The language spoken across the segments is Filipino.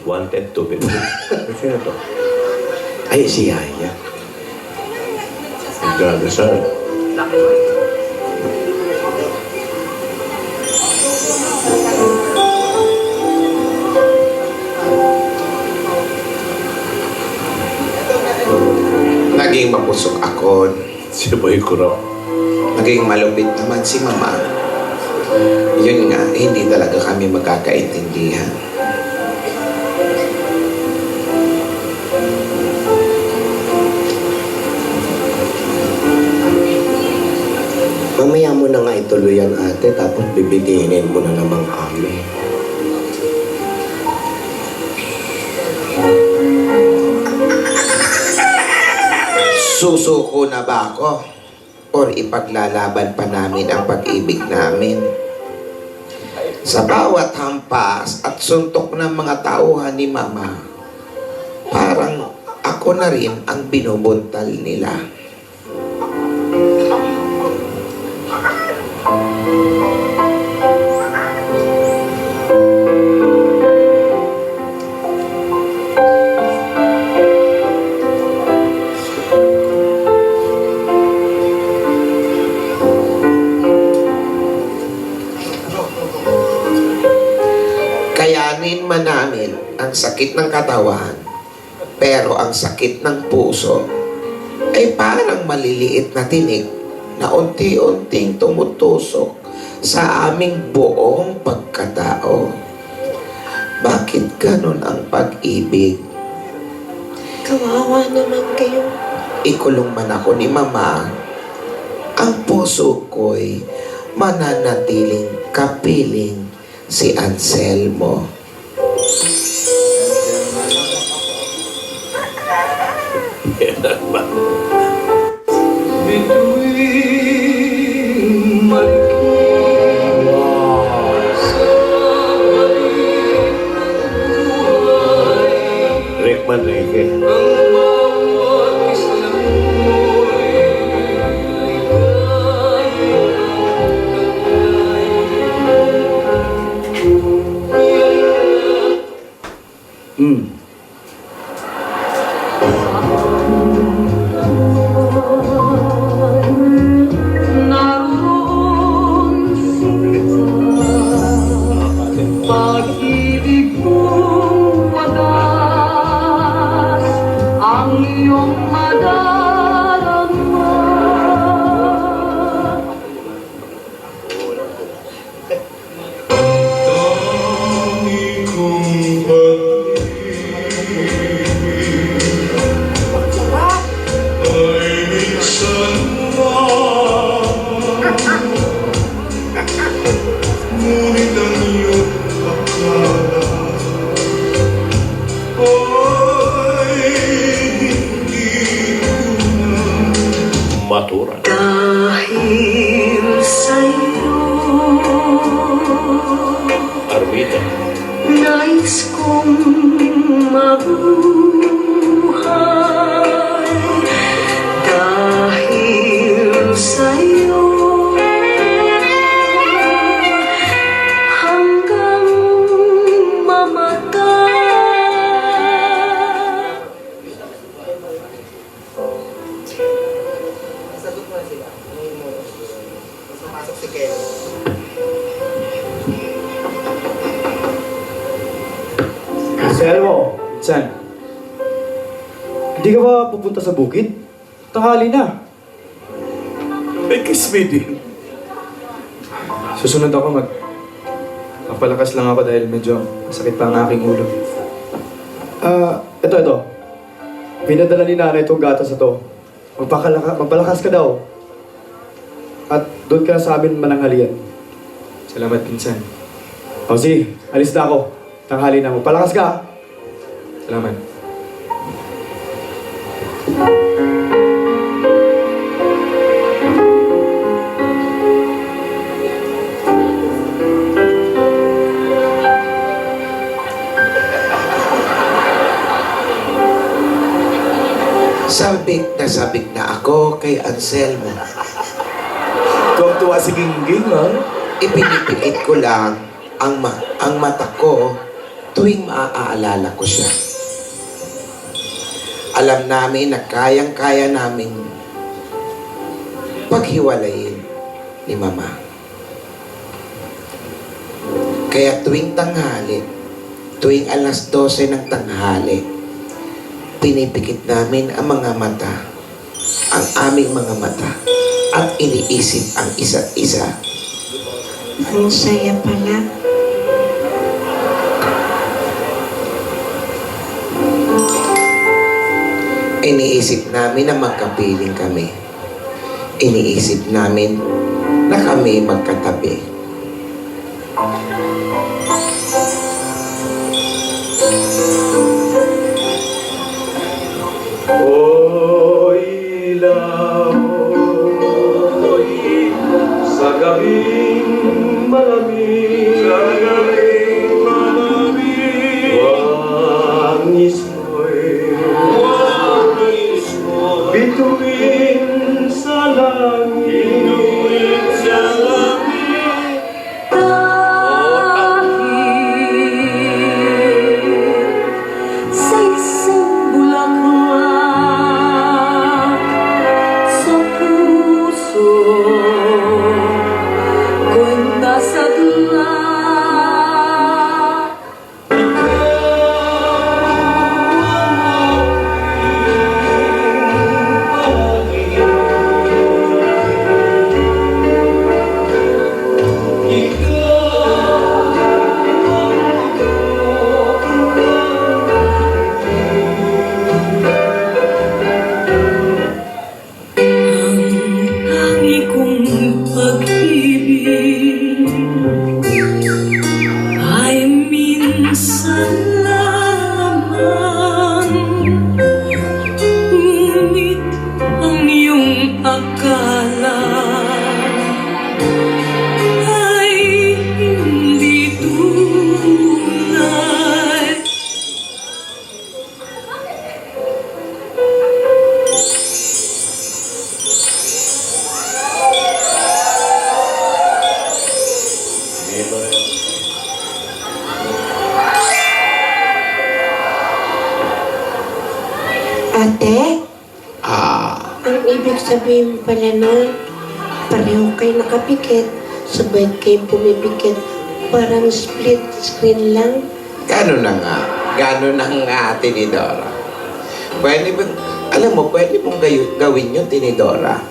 wanted to be. Sino to? Ay, si Yaya. Nagdadasal. Naging mapusok ako. Si Boy Kuro. Naging malupit naman si Mama. Yun nga, hindi talaga kami magkakaintindihan. Mamaya mo na nga ituloy yan, ate, tapos bibiginin mo na naman kami. Susuko na ba ako? Or ipaglalaban pa namin ang pag-ibig namin? Sa bawat hampas at suntok ng mga tauhan ni Mama, parang ako na rin ang binubuntal nila. Kayanin man namin ang sakit ng katawan, pero ang sakit ng puso ay parang maliliit na tinik na unti-unting tumutusok sa aming buong pagkatao. Bakit ganun ang pag-ibig? Kawawa naman kayo. Ikulong man ako ni Mama, ang puso ko'y mananatiling kapiling si Anselmo. Rick Manrique. Pag-ibig kong wagas ang iyong madarama. Dami kong pag-ibig ay minsan lang, ngunit ang iyong akala ay hindi ko na Matura. Dahil sa'yo Arvita. nais kong mabuhay. Dahil sa'yo hanggang mamatay. Selmo, San? Hindi ka ba pupunta sa bukid? Tanghali na. May kiss me din. Susunod ako Papalakas lang ako dahil medyo masakit pa ang aking ulo. Ito. Pinadala ni nanay itong gatas na to. Magpalakas ka daw. At doon ka na sa amin mananghalian. Salamat, pinsan. O sige, alis na ako. Tanghali na. Magpalakas ka. Salamat. Sabik na ako kay Anselmo. Tuwang-tuwa si Gingging, ha? Ipinipilit ko lang ang mata ko tuwing maaalala ko siya. Alam namin na kayang-kaya namin paghiwalayin ni Mama. Kaya tuwing tanghali, tuwing alas 12 ng tanghali, pinipikit namin ang mga mata, ang aming mga mata, at iniisip ang isa't isa. Ang saya pala. Iniisip namin na magkapiling kami. Iniisip namin na kami magkatabi. O ilaw, sa gabing malamig, wangis mo'y bituin sa langit. Sa isang bulaklak sa puso ko'y nasadla. Tangi kong pag-ibig ay minsan lamang, ngunit ang iyong akala ay hindi tunay. Ate, Ah, ang ibig sabihin pala nun, pareho kayo nakapikit, sabay kayo pumipikit, parang split screen lang. gano'n na nga. Gano'n na nga, Tinidora. Pwede ba, alam mo, pwede mong gawin yun, Tinidora.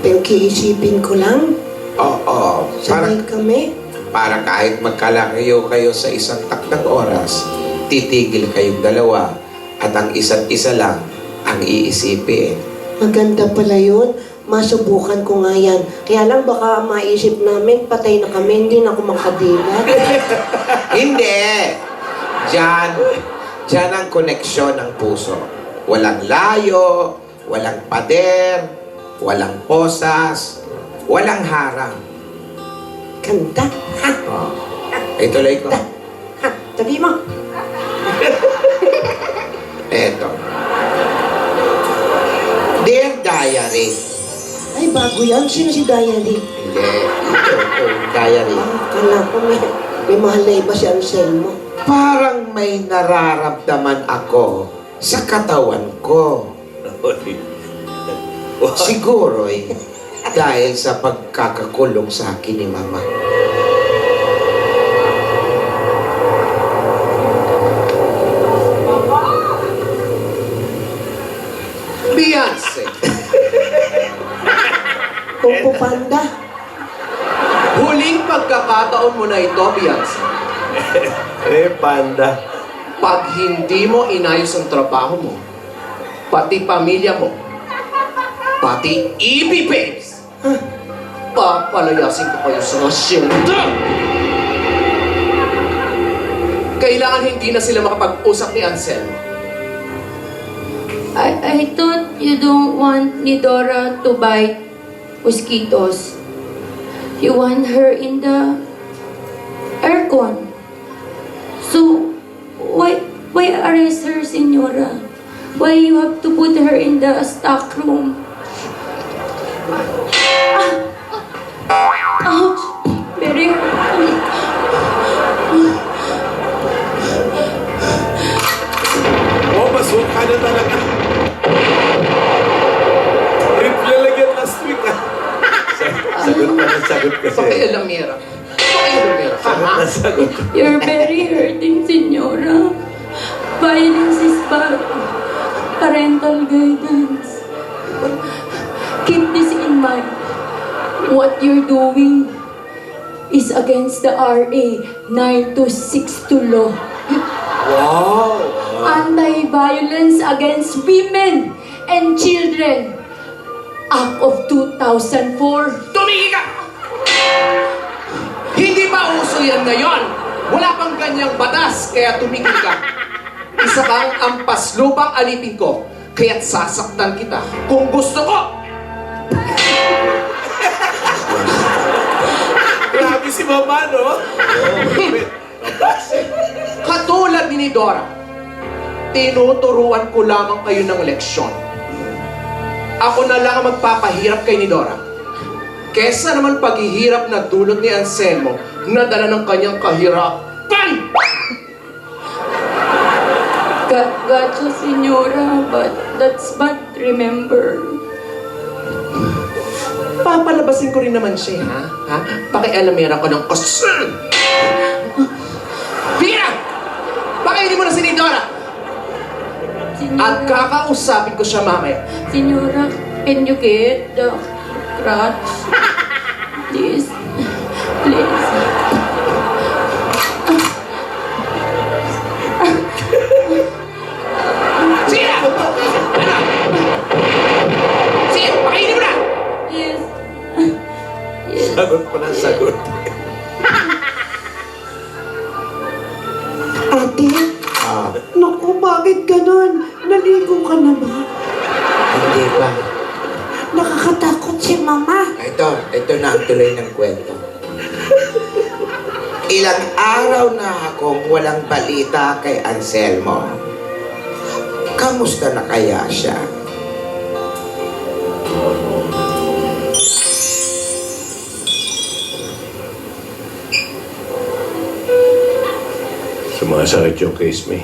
Pagkiisipin ko lang, Oo, sabay kami. para kahit magkalayo kayo sa isang takdang oras, titigil kayong dalawa at ang isa't isa lang ang iisipin. Maganda pala yun. Masubukan ko nga yan. Kaya lang baka maisip namin, patay na kami, hindi na ako makadilat. Hindi! Diyan ang koneksyon ng puso. Walang layo, walang pader, walang posas, walang harang. Kanta. Ha? Oh. Ituloy ko. Ha? Sabi mo. Eto. Dear Diary. Ay, bago yan. Sino si Diary? Hindi. Ito, Diary. Kala ko may mahal na iba si Anselmo. Parang may nararamdaman ako sa katawan ko. Siguro'y dahil sa pagkakakulong sa akin ni Mama. Beyonce. Kung Panda. Huling pagkakataon mo na ito, Beyonce. Panda. Pag hindi mo inayos ang trabaho mo, pati pamilya mo, pati EB Babes, papalayasin ko kayo sa asyenda. Kailangan hindi na sila makapag-usap ni Anselmo. I thought you don't want ni Dora to bite mosquitoes. You want her in the aircon. So, why arrest her, Senora? Why you have to put her in the stock room? Ouch! Very hurt. You're very hurting, Senora. Violence is bad. Parental guidance. Keep this in mind. What you're doing is against the RA 9262 law. Wow! Anti-Violence Against Women and Children Act of 2004. Tumigil ka! Hindi pa uso yan ngayon. Wala pang ganyang batas, kaya tumigil ka. Isa kang ampas lupang alipin ko, kaya't sasaktan kita kung gusto ko. Grabe si Mama, no? Katulad ni Dora, tinuturuan ko lamang kayo ng leksyon. Ako na lang ang magpapahirap kay ni Dora. Kesa naman paghihirap na dulot ni Anselmo na dala ng kanyang kahirapan. Gotcha, Senora, but that's bad, remember. Papalabasin ko rin naman siya, ha? Pakialamera ko ng concern. Pira! Pakainin mo na si Nidora! At kakausapin ko siya mamaya. Senora, can you get the crutch? Please. Please. Sige! Ano? Sige, pakainin mo na! Yes. Sagot pa ng sagot. Ate, naku, bakit ganon? Naligo ka na ba? Hindi pa. Nakakatakot si Mama. Ito na ang tuloy ng kwento. Ilang araw na akong walang balita kay Anselmo. Kamusta na kaya siya? Sumasakit yung case, May.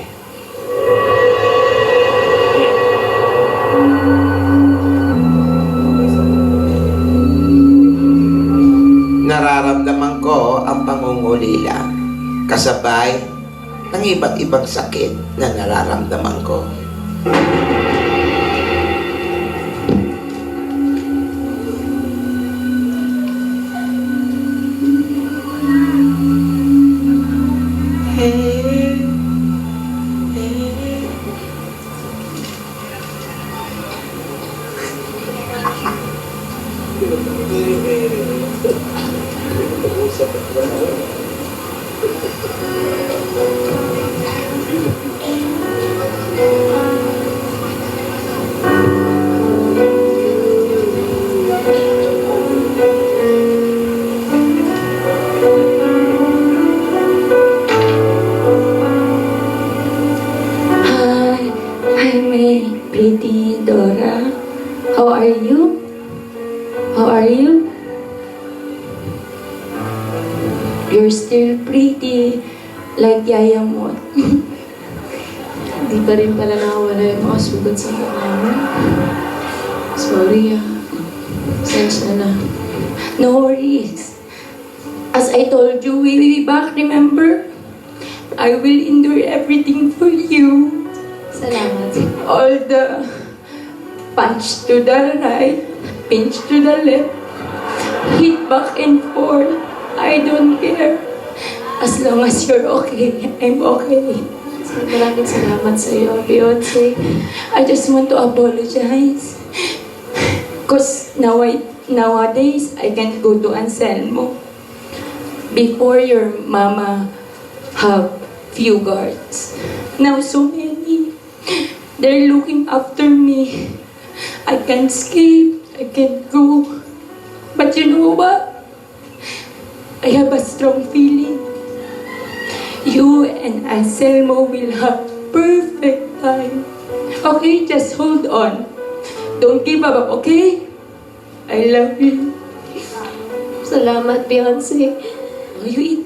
Nararamdaman ko ang pangungulila kasabay ng iba't ibang sakit na nararamdaman ko. Hi, my pretty Dora. How are you? How are you? You're still pretty like Yaya mo. Hindi pa rin pala nakawala yung mga sugat sa mukha mo. Sorry Sensya na. No worries. As I told you way back, remember? I will endure everything for you. Salamat. All the punch to the right, pinch to the left, hit back and forth. I don't care. As long as you're okay, I'm okay. Maraming salamat sa iyo, Beyonce. I just want to apologize. Because nowadays, I can't go to Anselmo. Before, your mama have few guards. Now, so many. They're looking after me. I can't escape. I can't go. But you know what? I have a strong feeling. You and Anselmo will have perfect time. Okay, just hold on. Don't give up, okay? I love you. Salamat, Beyonce. You eat